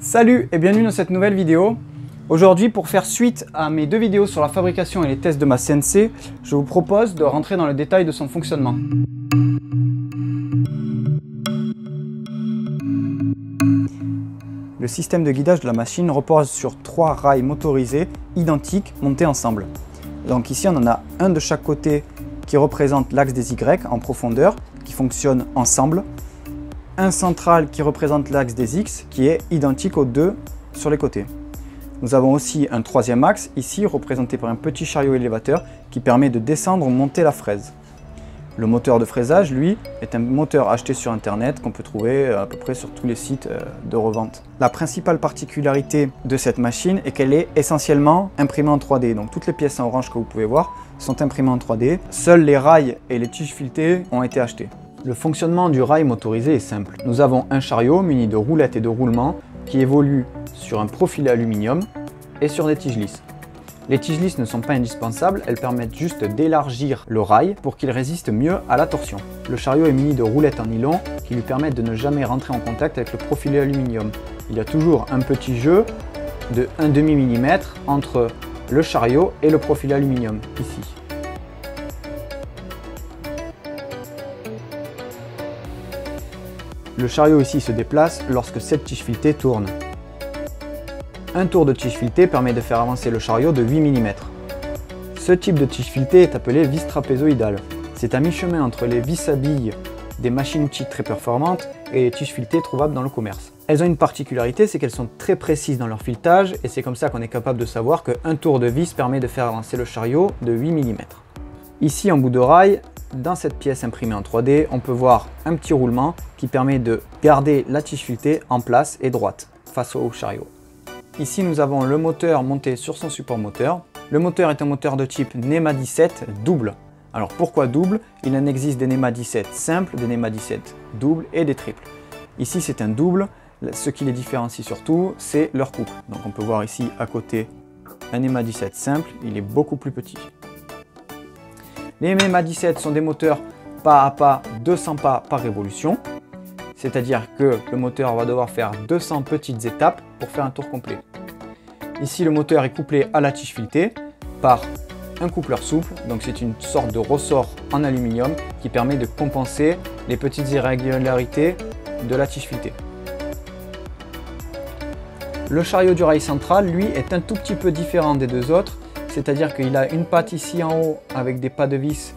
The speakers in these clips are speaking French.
Salut et bienvenue dans cette nouvelle vidéo. Aujourd'hui, pour faire suite à mes deux vidéos sur la fabrication et les tests de ma CNC, je vous propose de rentrer dans le détail de son fonctionnement. Le système de guidage de la machine repose sur 3 rails motorisés identiques montés ensemble. Donc ici on en a un de chaque côté qui représente l'axe des Y en profondeur, qui fonctionne ensemble. Un central qui représente l'axe des X qui est identique aux deux sur les côtés. Nous avons aussi un troisième axe ici représenté par un petit chariot élévateur qui permet de descendre ou monter la fraise. Le moteur de fraisage, lui, est un moteur acheté sur internet qu'on peut trouver à peu près sur tous les sites de revente. La principale particularité de cette machine est qu'elle est essentiellement imprimée en 3D. Donc toutes les pièces en orange que vous pouvez voir sont imprimées en 3D. Seuls les rails et les tiges filetées ont été achetés. Le fonctionnement du rail motorisé est simple. Nous avons un chariot muni de roulettes et de roulements qui évolue sur un profilé aluminium et sur des tiges lisses. Les tiges lisses ne sont pas indispensables, elles permettent juste d'élargir le rail pour qu'il résiste mieux à la torsion. Le chariot est muni de roulettes en nylon qui lui permettent de ne jamais rentrer en contact avec le profilé aluminium. Il y a toujours un petit jeu de 1/2 mm entre le chariot et le profilé aluminium, ici. Le chariot ici se déplace lorsque cette tige filetée tourne. Un tour de tige filetée permet de faire avancer le chariot de 8 mm. Ce type de tige filetée est appelé vis trapézoïdale. C'est à mi-chemin entre les vis à billes des machines-outils très performantes et les tiges filetées trouvables dans le commerce. Elles ont une particularité, c'est qu'elles sont très précises dans leur filetage et c'est comme ça qu'on est capable de savoir qu'un tour de vis permet de faire avancer le chariot de 8 mm. Ici en bout de rail, dans cette pièce imprimée en 3D, on peut voir un petit roulement qui permet de garder la tige filetée en place et droite face au chariot. Ici nous avons le moteur monté sur son support moteur. Le moteur est un moteur de type NEMA 17 double. Alors pourquoi double? Il en existe des NEMA 17 simples, des NEMA 17 doubles et des triples. Ici c'est un double. Ce qui les différencie surtout, c'est leur couple. Donc on peut voir ici à côté un NEMA 17 simple, il est beaucoup plus petit. Les NEMA 17 sont des moteurs pas à pas, 200 pas par révolution. C'est-à-dire que le moteur va devoir faire 200 petites étapes pour faire un tour complet. Ici, le moteur est couplé à la tige filetée par un coupleur souple. Donc c'est une sorte de ressort en aluminium qui permet de compenser les petites irrégularités de la tige filetée. Le chariot du rail central, lui, est un tout petit peu différent des deux autres. C'est-à-dire qu'il a une patte ici en haut avec des pas de vis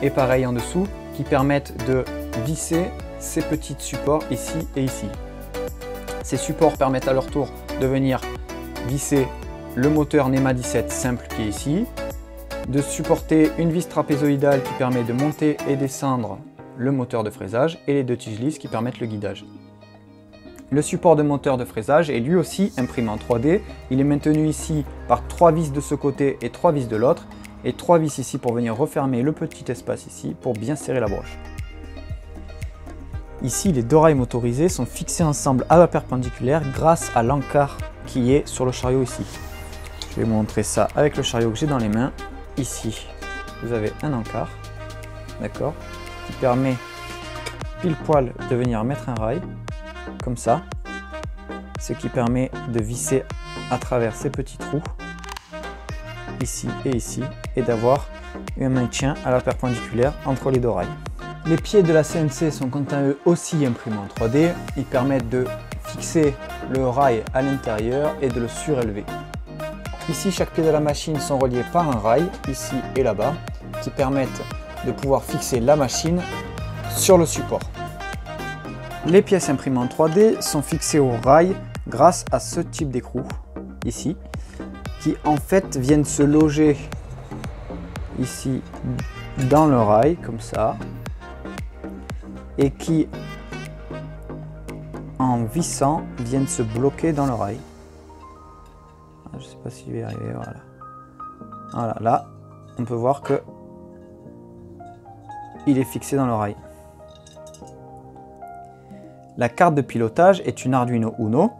et pareil en dessous qui permettent de visser ces petits supports ici et ici. Ces supports permettent à leur tour de venir visser le moteur NEMA 17 simple qui est ici, de supporter une vis trapézoïdale qui permet de monter et descendre le moteur de fraisage et les deux tiges lisses qui permettent le guidage. Le support de moteur de fraisage est lui aussi imprimé en 3D. Il est maintenu ici par 3 vis de ce côté et 3 vis de l'autre et 3 vis ici pour venir refermer le petit espace ici pour bien serrer la broche. Ici, les deux rails motorisés sont fixés ensemble à la perpendiculaire grâce à l'encart qui est sur le chariot ici. Je vais vous montrer ça avec le chariot que j'ai dans les mains. Ici, vous avez un encart, d'accord, qui permet pile poil de venir mettre un rail, comme ça, ce qui permet de visser à travers ces petits trous, ici, et d'avoir un maintien à la perpendiculaire entre les deux rails. Les pieds de la CNC sont quant à eux aussi imprimés en 3D. Ils permettent de fixer le rail à l'intérieur et de le surélever. Ici, chaque pied de la machine sont reliés par un rail, ici et là-bas, qui permettent de pouvoir fixer la machine sur le support. Les pièces imprimées en 3D sont fixées au rail grâce à ce type d'écrou, ici, qui en fait viennent se loger ici dans le rail, comme ça, et qui, en vissant, viennent se bloquer dans le rail. Je ne sais pas si je vais y arriver, voilà. Voilà, là, on peut voir que il est fixé dans le rail. La carte de pilotage est une Arduino Uno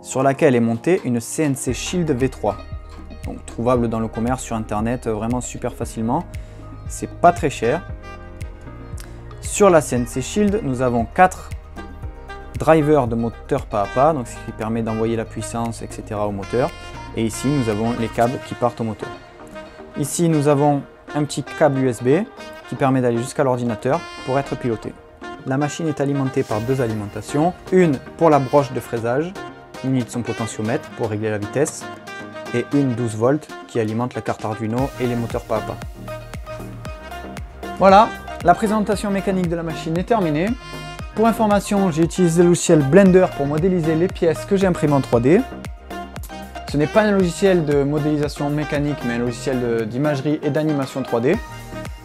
sur laquelle est montée une CNC Shield V3. Donc trouvable dans le commerce sur internet vraiment super facilement. C'est pas très cher. Sur la CNC Shield, nous avons 4 driver de moteur pas à pas, donc ce qui permet d'envoyer la puissance, etc. au moteur. Et ici, nous avons les câbles qui partent au moteur. Ici, nous avons un petit câble USB qui permet d'aller jusqu'à l'ordinateur pour être piloté. La machine est alimentée par deux alimentations, une pour la broche de fraisage, munie de son potentiomètre pour régler la vitesse, et une 12 volts qui alimente la carte Arduino et les moteurs pas à pas. Voilà, la présentation mécanique de la machine est terminée. Pour information, j'ai utilisé le logiciel Blender pour modéliser les pièces que j'ai imprimées en 3D. Ce n'est pas un logiciel de modélisation mécanique, mais un logiciel d'imagerie et d'animation 3D.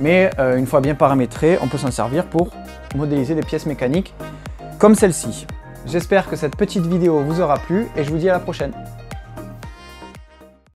Mais une fois bien paramétré, on peut s'en servir pour modéliser des pièces mécaniques comme celle-ci. J'espère que cette petite vidéo vous aura plu et je vous dis à la prochaine.